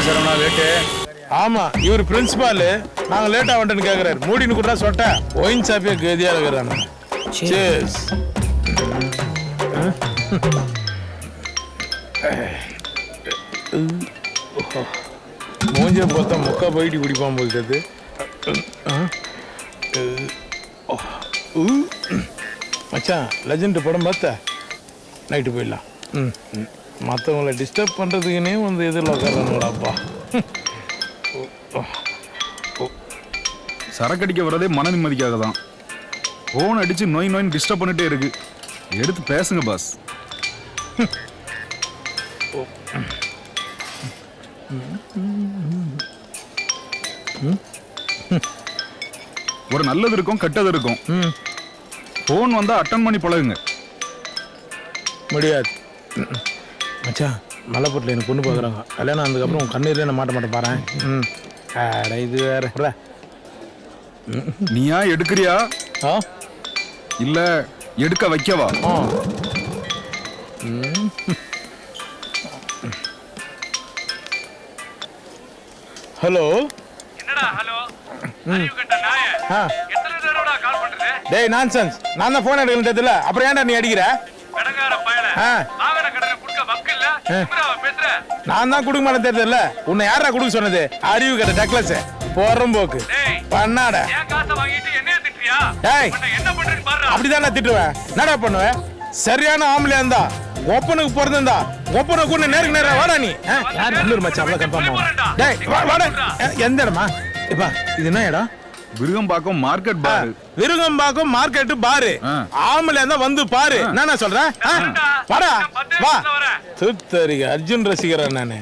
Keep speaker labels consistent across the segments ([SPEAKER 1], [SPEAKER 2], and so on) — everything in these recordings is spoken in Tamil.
[SPEAKER 1] சரவணா லேட்டு. ஆமா, இவர் பிரின்சிபால். நாங்க லேட்டா வந்துட்டேன்னு கேக்குறாரு. மூடின்னு கூட சொட்ட ஒயின் சாப்பிய கேதியா இருக்கிறாங்க. சேஸ். மூஞ்ச பார்த்தா முக்கா போயிட்டு குடிப்பான் போல்றது. மச்சான், லெஜண்ட் படம் பார்த்த நைட்டு போயிடலாம். மற்றவங்களை டிஸ்டர்ப் பண்ணுறதுக்குன்னே வந்து எதிரில் உட்காரானுங்களாப்பா.
[SPEAKER 2] சரக்கடிக்க வரதே மன நிம்மதிக்காக தான். ஃபோன் அடித்து நோய் நோயின்னு டிஸ்டர்ப் பண்ணிட்டே இருக்கு. எடுத்து பேசுங்க பாஸ். ஒரு நல்லது இருக்கும், கெட்டது இருக்கும். ஃபோன் வந்தால் அட்டன் பண்ணி பழகுங்க.
[SPEAKER 1] முடியாது மச்சான். மலைப்பட்டில் எனக்கு பொண்ணு பார்க்குறாங்க. கல்யாணம் ஆனதுக்கப்புறம் உன் கண்ணீர்ல நான் மாட்ட மாட்டேன் பாரு. இது வேற.
[SPEAKER 2] நீயா எடுக்கிறியா இல்ல எடுக்க வைக்கவா?
[SPEAKER 1] ஹலோ.
[SPEAKER 3] என்னடா ஹலோ? அறிவு கட்ட நாயே. எத்தனை தடவைடா கால் பண்றது?
[SPEAKER 1] டேய் நான்சென்ஸ். நான் தான் ஃபோன் எடுக்கணும் தெரியல. அப்புறம் ஏன்டா நீ அடிக்கிற?
[SPEAKER 3] கடங்கார பயல. வாகன கடனை குடுக்க வக்கில்ல. இப்ராவ பேசுற.
[SPEAKER 1] நான் தான் குடுக்க மாட்டேன் தெரியல. உன்னை யாரா குடுக்க சொன்னது? அறிவு கட்ட டக்லஸ். போறோம் போக்கு. பண்ணாட.
[SPEAKER 3] ஏன் காசை வாங்கிட்டு என்னைய திட்டுறியா?
[SPEAKER 1] டேய்
[SPEAKER 3] உன்னை என்ன பண்றேன்னு பாருடா.
[SPEAKER 1] அப்படிதான் நான் திட்டுவேன். என்னடா பண்ணுவேன்? சரியான ஆம்பளையா இருந்தா ஒப்பனுக்கு பிறந்திருந்தா ஒப்பனை கூட நேருக்கு நேரா வாடா நீ. யார் நல்லூர் மச்சான் அவ்வளவு கன்ஃபார்ம். டேய் வாடா. எந்த இடமா? இப்பா இது என்ன இடம்?
[SPEAKER 2] விருகம்பாக்கம் மார்க்கெட் பார்.
[SPEAKER 1] விருகம்பாக்கம் மார்க்கெட் பாரு. ஆம்பளையா இருந்தா வந்து பாரு. என்ன சொல்றேன்? வாடா வா. சுத்தரிக அர்ஜுன் ரசிகரா நானு.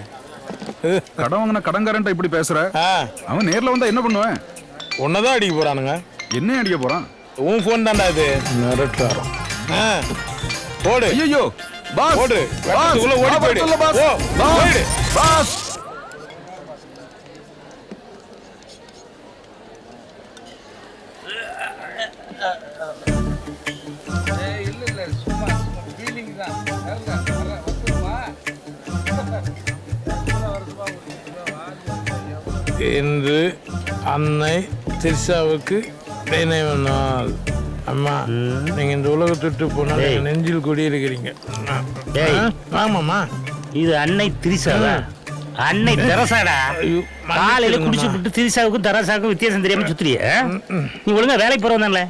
[SPEAKER 2] கடன் வாங்கின கடன்காரன்ட்ட இப்படி பேசுற? அவன் நேர்ல வந்தா என்ன பண்ணுவேன்?
[SPEAKER 1] உன்னதான் அடிக்க போறானுங்க.
[SPEAKER 2] என்ன அடிக்க போறான்?
[SPEAKER 1] உன் போன் தான்டா இது. மிரட்டுறான். ஓடு.
[SPEAKER 2] ஐயோ பாஸ்.
[SPEAKER 1] ஓடு. வெட்டத்துக்குள்ள ஓடி போயிடு. ஓ போயிடு
[SPEAKER 2] பாஸ்.
[SPEAKER 4] இல்ல சும்மா ஃபீலிங் தான்.
[SPEAKER 1] இன்று அன்னை திரிஷாவுக்கு நினைவு நாள். அம்மா, நீங்க இந்த உலகத்தை விட்டு போனா நெஞ்சில் குடியிருக்கிறீங்க. ஆமாம்மா.
[SPEAKER 5] இது அன்னை திரிஷாவா? அன்னை தெரசாடா. காலையில குடிச்சு விட்டு திரிஷாவுக்கும் தெரசாவுக்கும் வித்தியாசம் தெரியாம சுத்துறிய. நீ ஒழுங்கா வேலைக்கு போறவன்ல.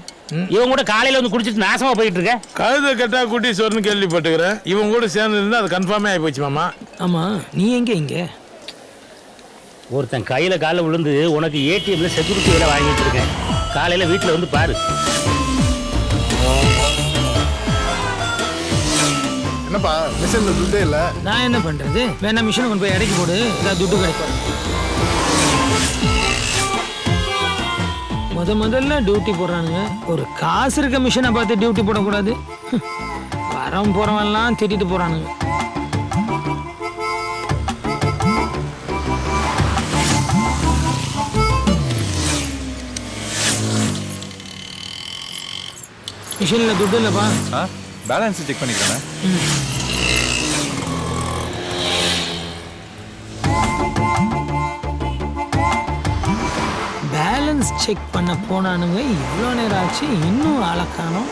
[SPEAKER 5] இவன் கூட காலையில வந்து குடிச்சிட்டு நாசமா போயிட்டு இருக்க.
[SPEAKER 1] கழுத கட்டா குட்டி சோறுன்னு கேள்விப்பட்டுக்கிறேன். இவன் கூட சேர்ந்து இருந்தா அது கன்ஃபார்மே ஆகி போச்சு மாமா.
[SPEAKER 4] ஆமா, நீ எங்க இங்க?
[SPEAKER 5] ஒருத்தன் கையில கால விழுந்து உனக்கு ஏடிஎம்ல செக்யூரிட்டி வேலை வாங்கிட்டு இருக்கேன். காலையில வீட்டுல வந்து பாரு.
[SPEAKER 1] என்னப்பா மிஷின்ல துட்டே இல்ல?
[SPEAKER 4] நான் என்ன பண்றது? வேணா மிஷினை கொண்டு போய் இடைக்கு போடு, ஏதாவது துட்டு கிடைக்கும். முதல்ல டியூட்டி போடுறானுங்க. ஒரு காசு இருக்க மிஷினை பார்த்து டியூட்டி போடக்கூடாது. வரம் போறவன்லாம் திட்டிட்டு போறானுங்க. மிஷின்ல துட்டு இல்லப்பா.
[SPEAKER 6] பேலன்ஸ் செக் பண்ணிக்கிறேன்.
[SPEAKER 4] பேலன்ஸ் செக் பண்ண போனானுங்க. இவ்வளோ நேரம் ஆச்சு, இன்னும் ஆளக்கானோம்.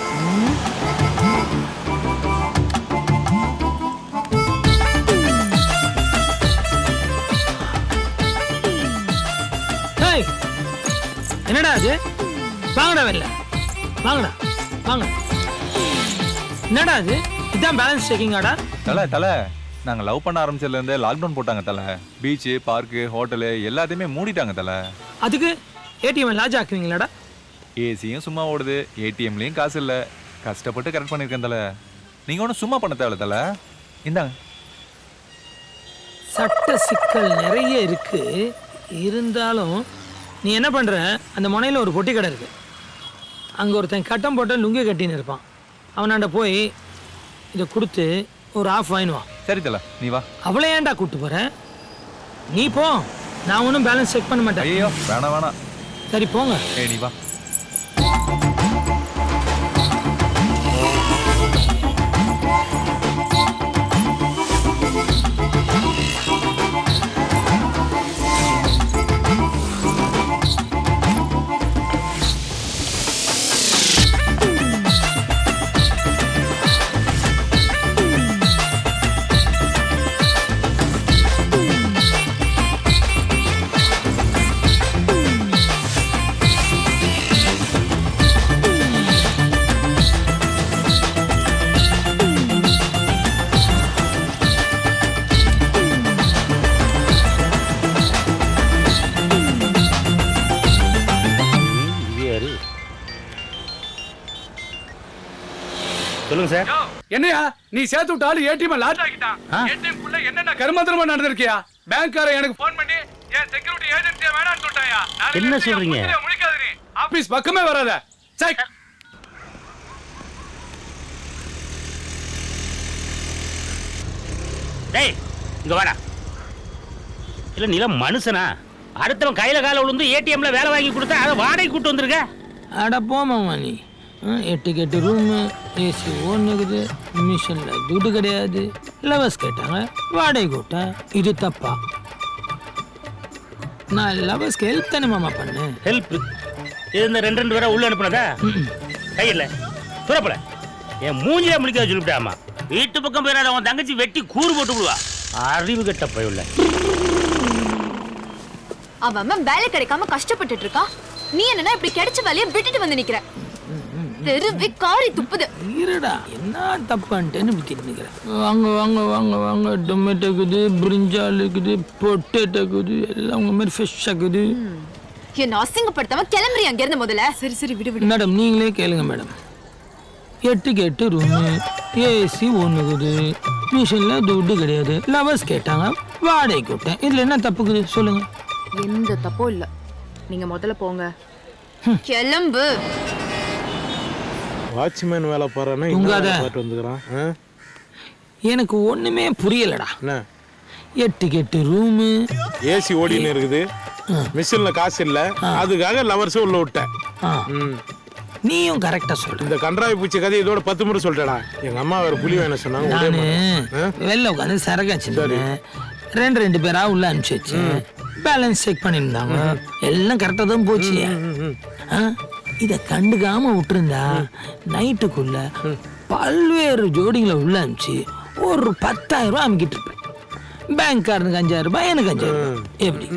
[SPEAKER 4] என்னடா அது? வாங்கடா வெளில, வாங்கடா வாங்க. என்னடா அது? இதான் பேலன்ஸ் செக்கிங்காடா?
[SPEAKER 6] தலை நாங்கள் லவ் பண்ண ஆரம்பிச்சதுலேருந்து லாக்டவுன் போட்டாங்க தலை. பீச்சு, பார்க்கு, ஹோட்டலு எல்லாத்தையுமே மூடிட்டாங்க தலை.
[SPEAKER 4] அதுக்கு ஏடிஎம் லாஜ் ஆக்குவீங்களாடா?
[SPEAKER 6] ஏசியும் சும்மா ஓடுது, ஏடிஎம்லேயும் காசு இல்லை. கஷ்டப்பட்டு கரெக்ட் பண்ணியிருக்கேன் தலை. நீங்கள் ஒன்றும் சும்மா பண்ண தேவை தலை. இந்தாங்க.
[SPEAKER 4] சட்ட சிக்கல் நிறைய இருக்கு. இருந்தாலும் நீ என்ன பண்ணுற? அந்த முனையில் ஒரு பொட்டி கடை இருக்கு. அங்கே ஒருத்தன் கட்டம் போட்ட லுங்கி கட்டின்னு இருப்பான். அவனாண்ட போய் இதை கொடுத்து ஒரு ஆஃப் வாங்கினுவான்.
[SPEAKER 6] சரி தலை, நீ வா.
[SPEAKER 4] அவளை ஏன்டா கூப்பிட்டு போகிறேன்? நீ போ, நான் ஒன்றும் பேலன்ஸ் செக் பண்ண மாட்டேன்.
[SPEAKER 6] ஐயோ வேணாம்.
[SPEAKER 4] சரி போங்க.
[SPEAKER 6] நீ வா.
[SPEAKER 5] சொல்லுங்க சார்.
[SPEAKER 7] என்னையா நீ சேர்த்து விட்ட ஆளு ஏடிஎம் லாட்
[SPEAKER 3] ஆகிட்டான். ATM குள்ள என்னென்ன
[SPEAKER 7] கருமாந்திரமா நடந்திருக்கியா? பேங்க்கார எனக்கு
[SPEAKER 3] ஃபோன் பண்ணி என் செக்யூரிட்டி ஏஜென்சியை வேணாம்னு சொல்லிட்டாயா.
[SPEAKER 5] என்ன சொல்றீங்க?
[SPEAKER 3] முழிக்காத நீ.
[SPEAKER 7] ஆபீஸ் பக்கமே வராத. சை.
[SPEAKER 5] டேய் இங்க வாடா. இல்ல நீல மனுஷனா? அடுத்தவன் கையில கால விழுந்து ஏடிஎம்ல வேலை வாங்கி கொடுத்தா அதை வாடகை கூட்டு வந்திருக்க.
[SPEAKER 4] அட போமாம்மா நீ 8 ரூமு, ஏசி ஓடுனுக்குது, மிஷினில் துட்டு கிடையாது, லவர்ஸ் கேட்டாங்க, வாடகை கூட்டேன். இது தப்பா? நான் லவர்ஸ்க்கு ஹெல்ப் தானே மாமா பண்ணேன்.
[SPEAKER 5] ஹெல்ப் இது இந்த ரெண்டு பேரை உள்ள அனுப்புனதா? கையில துறப்பல என் மூஞ்சில முடிக்க சொல்லிவிட்டாமா. வீட்டு பக்கம் போயிடாத, அவன் தங்கச்சி வெட்டி கூறு போட்டு விடுவா. அறிவு கட்ட போயுள்ள.
[SPEAKER 8] அவன் வேலை கிடைக்காம கஷ்டப்பட்டுட்டு இருக்கான். நீ என்னன்னா இப்படி கிடைச்ச வேலையை விட்டுட்டு வந்து நிக்கிற. தெருவே காரி துப்புது.
[SPEAKER 4] இருடா, என்ன தப்பான்ட்டேன்னு வித்திட்டு நிக்கிறேன். வாங்க வாங்க வாங்க வாங்க, டொமேட்டோ இருக்குது, பிரிஞ்சால் இருக்குது, பொட்டேட்டோ இருக்குது, எல்லாம் உங்க மாதிரி ஃப்ரெஷ் ஆகுது.
[SPEAKER 8] என்ன அசிங்கப்படுத்தாம கிளம்புறியா அங்க இருந்து முதல்ல? சரி சரி விடு விடு.
[SPEAKER 4] மேடம் நீங்களே கேளுங்க மேடம். 8 ரூமு, ஏசி ஒண்ணுக்குது, மிஷின்ல துட்டு கிடையாது, லவர்ஸ் கேட்டாங்க, வாடகை கூட்டேன். இதுல என்ன தப்புக்குது சொல்லுங்க?
[SPEAKER 8] எந்த தப்பும் இல்ல. நீங்க முதல்ல போங்க. கிளம்பு.
[SPEAKER 1] வாட்ச்மேன் வேலை பாருன்னா
[SPEAKER 4] தூங்காத.
[SPEAKER 1] பாட்டு வந்துக்கிறான்.
[SPEAKER 4] எனக்கு ஒண்ணுமே புரியலடா.
[SPEAKER 1] என்ன
[SPEAKER 4] 8 ரூமு,
[SPEAKER 1] ஏசி ஓடின்னு இருக்குது, மிஷின்ல காசு இல்ல, அதுக்காக லவர்ஸ் உள்ள விட்டேன்.
[SPEAKER 4] நீயும் கரெக்டா சொல்ற.
[SPEAKER 1] இந்த கன்றாவி பூச்சி கதை இதோட 10 முறை சொல்லிட்டடா. எங்க அம்மா வேற புலி வேணும் சொன்னாங்க.
[SPEAKER 4] நானு வெளில உட்காந்து சரகாச்சு ரெண்டு பேரா உள்ள அனுப்பிச்சு வச்சேன். பேலன்ஸ் செக் பண்ணிருந்தாங்க, எல்லாம் கரெக்டா தான் போச்சு. இத கண்டுக்காம விட்டுருந்தா நைட்டுக்குள்ள பல்வேறு ஜோடிங்களை உள்ள அனுப்பிச்சு ஒரு 10,000 ரூபாய் அமுக்கிட்டு இருப்பேன். பேங்க்காரனுக்கு 5,000 ரூபாய், எனக்கு 5,000 ரூபாய். எப்படி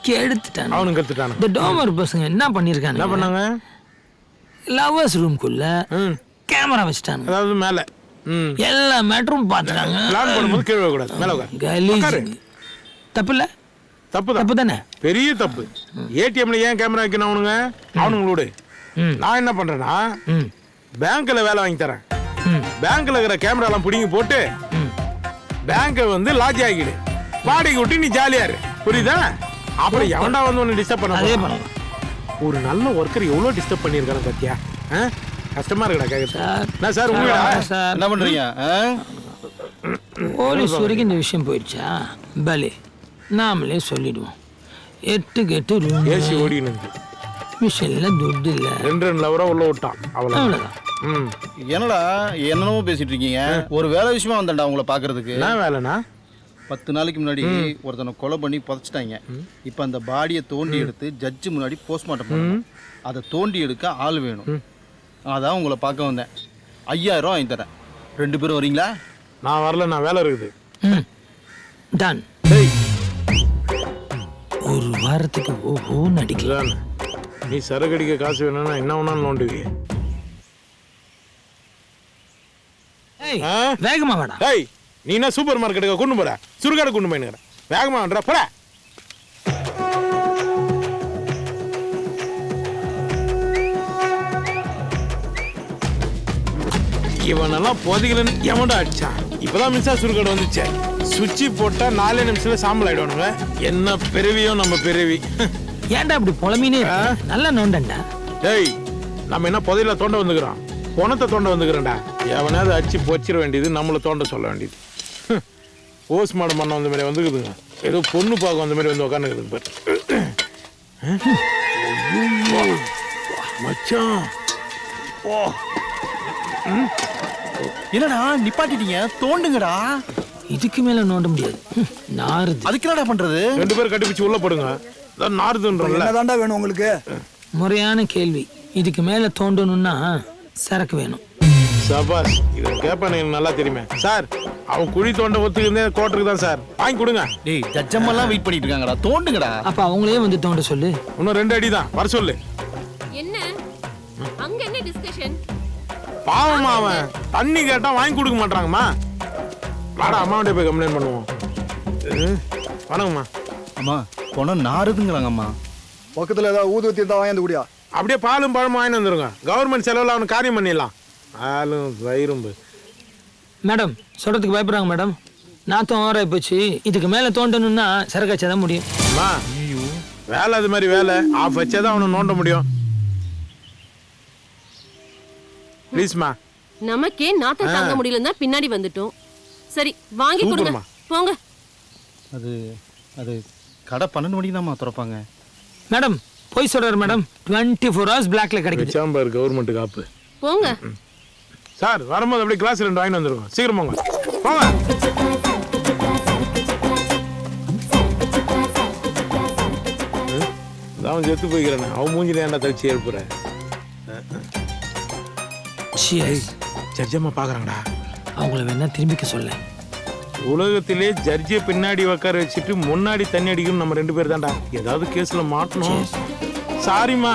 [SPEAKER 4] கெடுத்துட்டான்
[SPEAKER 1] அவனுக்கு எடுத்துட்டான்.
[SPEAKER 4] இந்த டோமர் பசங்க என்ன பண்ணிருக்காங்க?
[SPEAKER 1] என்ன பண்ணாங்க?
[SPEAKER 4] லவர்ஸ் ரூம்குள்ள கேமரா வச்சுட்டாங்க.
[SPEAKER 1] அதாவது மேல
[SPEAKER 4] எல்லா மேட்டரும் பார்த்துட்டாங்க.
[SPEAKER 1] பிளான் பண்ணும்போது கீழே கூடாது, மேல உட்காரு.
[SPEAKER 4] தப்பு இல்ல?
[SPEAKER 1] தப்பு
[SPEAKER 4] தப்பு தானே?
[SPEAKER 1] பெரிய தப்பு. ஏடிஎம்ல ஏன் கேமரா வைக்கணும் அவனுங்க? அவனுங்களோட நான் என்ன பண்றேன்னா, பேங்க்ல வேலை வாங்கி தரேன். பேங்க்ல இருக்கிற கேமரா எல்லாம் பிடிங்கி போட்டு பேங்க வந்து லாட்ஜ் ஆகிடு, வாடகை விட்டு நீ ஜாலியா இரு. புரியுதா? அப்புறம் எவன்டா வந்து ஒன்னு டிஸ்டர்ப் பண்ண? ஒரு நல்ல ஒர்க்கர் எவ்வளவு டிஸ்டர்ப் பண்ணிருக்கான பத்தியா? கஷ்டமா இருக்குடா கேக்குறேன். சார் உங்க
[SPEAKER 9] என்ன பண்றீங்க?
[SPEAKER 4] போலீஸ் வரைக்கும் இந்த விஷயம் போயிடுச்சா? பலே, நாமளே சொல்லிடுவோம். 8 ரூம்,
[SPEAKER 1] ஏசி ஓடினு
[SPEAKER 4] மிஷின்ல துட்டு இல்ல,
[SPEAKER 1] 2 லவரா உள்ள விட்டான்.
[SPEAKER 4] அவ்வளவுதான்.
[SPEAKER 9] என்னடா என்னென்னமோ பேசிட்டு இருக்கீங்க? ஒரு வேலை விஷயமா வந்தேன்டா உங்களை பாக்குறதுக்கு.
[SPEAKER 1] என்ன வேலைனா?
[SPEAKER 9] 10 நாளைக்கு முன்னாடி ஒருத்தனை கொலை பண்ணி புதைச்சிட்டாங்க. இப்போ அந்த பாடியை தோண்டி எடுத்து ஜட்ஜு முன்னாடி போஸ்ட்மார்ட்டம் பண்ணணும். அதை தோண்டி எடுக்க ஆள் வேணும். அதான் உங்களை பார்க்க வந்தேன். 5,000 ரூபா வாங்கி தரேன். 2 பேரும் வரீங்களா?
[SPEAKER 1] நான் வரல, நான் வேலை இருக்குது.
[SPEAKER 4] டன். ஒரு வாரத்துக்கு ஓஹோ நடிக்கலாம்.
[SPEAKER 1] நீ சரக்கடிக்க காசு வேணும்னா என்ன வேணாலும் நோண்டுவி.
[SPEAKER 4] வேகமா வாடா.
[SPEAKER 1] டேய், நீ என்ன சூப்பர் மார்க்கெட்டுக்கு கொண்டு போற? சுருகாடு கொண்டு போயினுக்கிறேன். வேகமா வந்துடா, போட. இவனெல்லாம் போதிக்கலன்னு எவன்டா அடிச்சான்? இப்பதான் மின்சார சுருகாடு வந்துச்சு. சுவிட்சி போட்டா 4 நிமிஷத்துல சாம்பல் ஆயிடுவானுங்க. என்ன பிறவியோ நம்ம பிறவி.
[SPEAKER 4] ஏன்டா இப்படி புலமீனே? நல்லா நோண்டா.
[SPEAKER 1] டேய், நம்ம என்ன புதையில தோண்ட வந்துக்கிறோம்? பணத்தை தோண்ட வந்துக்கிறேன்டா. எவனாவது அடிச்சு போச்சிட வேண்டியது, நம்மளை தோண்ட சொல்ல வேண்டியது. போஸ்ட்மார்ட்டம் பண்ண வந்த மாதிரி வந்துக்குதுங்க. ஏதோ பொண்ணு பார்க்க வந்த மாதிரி வந்து உட்காந்துக்குதுங்க பாரு. மச்சான்,
[SPEAKER 9] என்னடா நிப்பாட்டிட்டீங்க? தோண்டுங்கடா.
[SPEAKER 4] இதுக்கு மேல நோண்ட முடியாது. நாறுது.
[SPEAKER 9] அதுக்கு என்னடா பண்றது?
[SPEAKER 1] 2 பேரும் கட்டிப்பிச்சு உள்ள போடுங்க.
[SPEAKER 7] என்னதான்டா வேணும் உங்களுக்கு?
[SPEAKER 4] முறையான கேள்வி. இதுக்கு மேல தோண்டணும்னா சரக்கு வேணும்.
[SPEAKER 1] சபாஸ், இதை கேட்பானு எனக்கு நல்லா தெரியுமே. சார், அவன் குழி தோண்ட ஒத்துக்குந்தே கோட்டருக்கு தான் சார். வாங்கி கொடுங்க.
[SPEAKER 9] டேய், ஜட்ஜம்மெல்லாம் வெயிட் பண்ணிட்டு இருக்காங்கடா. தோண்டுங்கடா.
[SPEAKER 4] அப்ப அவங்களே வந்து தோண்ட சொல்லு.
[SPEAKER 1] இன்னும் 2 அடி தான், வர சொல்லு.
[SPEAKER 8] என்ன அங்க என்ன டிஸ்கஷன்?
[SPEAKER 1] பாவமா அவன் தண்ணி கேட்டா வாங்கி கொடுக்க மாட்டாங்கம்மா. வாடா, அம்மாவிட்ட போய் கம்ப்ளைண்ட் பண்ணுவோம். வணக்கம்மா.
[SPEAKER 9] அம்மா, பணம் நாறுதுங்கிறாங்கம்மா.
[SPEAKER 7] பக்கத்துல ஏதாவது ஊதுவத்தி தான் வாங்கி குடியா?
[SPEAKER 1] அப்படியே பாலும் பழமும் வாங்கி வந்துருங்க. கவர்மெண்ட் செலவுல அவனுக்கு காரியம் பண்ணிடலாம். ஆளும் வயிறும்
[SPEAKER 4] மேடம் சொல்கிறதுக்கு பயப்படுறாங்க மேடம். நாத்தம் ஓவராகி போச்சு. இதுக்கு மேலே தோண்டணும்னா சரக்காச்சா தான் முடியும்.
[SPEAKER 1] அம்மா வேலை அது மாதிரி வேலை ஆஃப் வச்சா தான் அவனை நோண்ட முடியும். ப்ளீஸ்மா.
[SPEAKER 10] நமக்கே நாத்தம் தாங்க முடியலன்னா பின்னாடி வந்துட்டோம். சரி வாங்கி கொடுங்க போங்க.
[SPEAKER 9] அது அது கடை 12 மணிக்கு தான்மா திறப்பாங்க.
[SPEAKER 4] மேடம் போய் சொல்கிறாரு மேடம். 24 hours பிளாக்ல கிடைக்குது.
[SPEAKER 1] சாம்பார் கவர்மெண்ட் காப்பு.
[SPEAKER 10] போங்க
[SPEAKER 1] சார் வரும்போது அப்படியே கிளாஸ் 2 வாங்கிட்டு வந்துருக்கோம். சீக்கிரம் போங்க போங்க. அவன் செத்து போய்க்கிறேன். அவன் மூஞ்சில ஏன்டா தச்சு ஏற்புற. ஜட்ஜம்மா பாக்குறாங்கடா.
[SPEAKER 4] அவங்கள வேணா திரும்பிக்க சொல்ல.
[SPEAKER 1] உலகத்திலே ஜட்ஜியை பின்னாடி உட்கார வச்சுட்டு முன்னாடி தண்ணி அடிக்கணும் நம்ம 2 பேர் தான்டா. ஏதாவது கேஸ்ல மாட்டணும். சாரிம்மா.